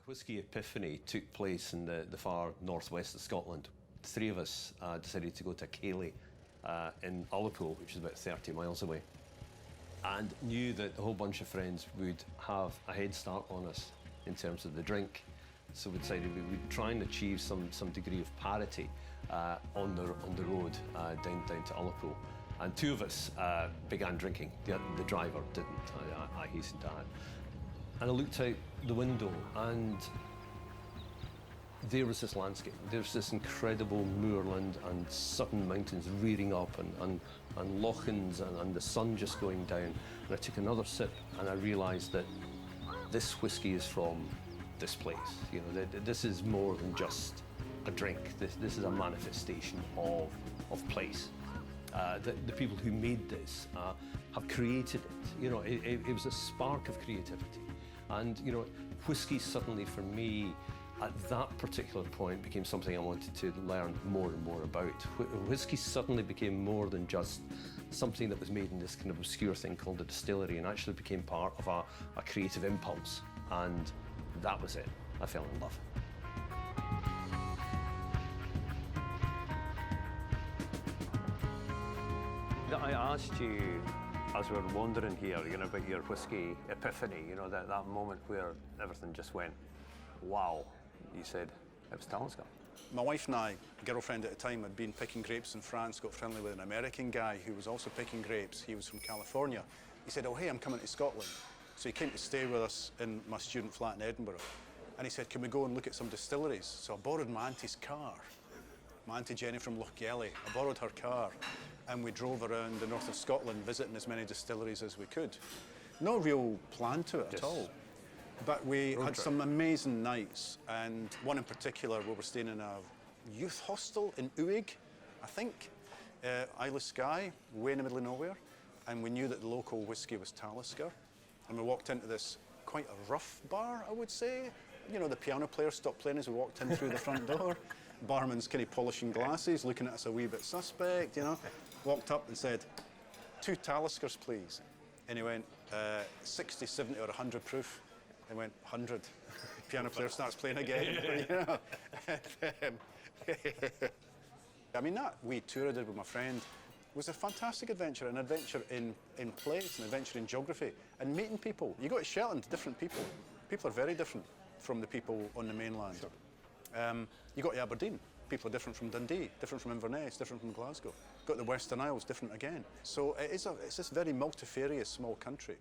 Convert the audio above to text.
whisky epiphany took place in the far northwest of Scotland. The three of us decided to go to Cayley in Ullapool, which is about 30 miles away, and knew that a whole bunch of friends would have a head start on us in terms of the drink. So we decided we would try and achieve some degree of parity on the road down to Ullapool. And two of us began drinking. The driver didn't, I hasten to add. And I looked out the window and there was this landscape. There's this incredible moorland and sudden mountains rearing up and lochans and the sun just going down. And I took another sip and I realised that this whisky is from this place. You know, this is more than just a drink. This is a manifestation of place. The people who made this have created it. You know, it was a spark of creativity. And, you know, whisky suddenly, for me, at that particular point, became something I wanted to learn more and more about. Whisky suddenly became more than just something that was made in this kind of obscure thing called a distillery, and actually became part of a creative impulse. And that was it. I fell in love. I asked you, as we were wandering here, you know, about your whisky epiphany, you know, that moment where everything just went, wow. You said it was Talisker. My wife and I, girlfriend at the time, had been picking grapes in France, got friendly with an American guy who was also picking grapes. He was from California. He said, oh, hey, I'm coming to Scotland. So he came to stay with us in my student flat in Edinburgh. And he said, can we go and look at some distilleries? So I borrowed my auntie's car, my auntie Jenny from Lochgelly. I borrowed her car and we drove around the north of Scotland visiting as many distilleries as we could. No real plan to it at all. But we had some amazing nights, and one in particular where we're staying in a youth hostel in Uig, I think, Isle of Skye, way in the middle of nowhere, and we knew that the local whisky was Talisker, and we walked into this quite a rough bar, I would say. You know, the piano player stopped playing as we walked in through the front door. Barman's kind of polishing glasses, looking at us a wee bit suspect, you know. Walked up and said, 2 Taliskers, please. And he went, 60, 70 or 100 proof. And went, 100. Piano player starts playing again. I mean, that wee tour I did with my friend was a fantastic adventure, an adventure in place, an adventure in geography, and meeting people. You go to Shetland, different people. People are very different from the people on the mainland. Sure. You go to Aberdeen, people are different from Dundee, different from Inverness, different from Glasgow. Go to the Western Isles, different again. So it's this very multifarious small country.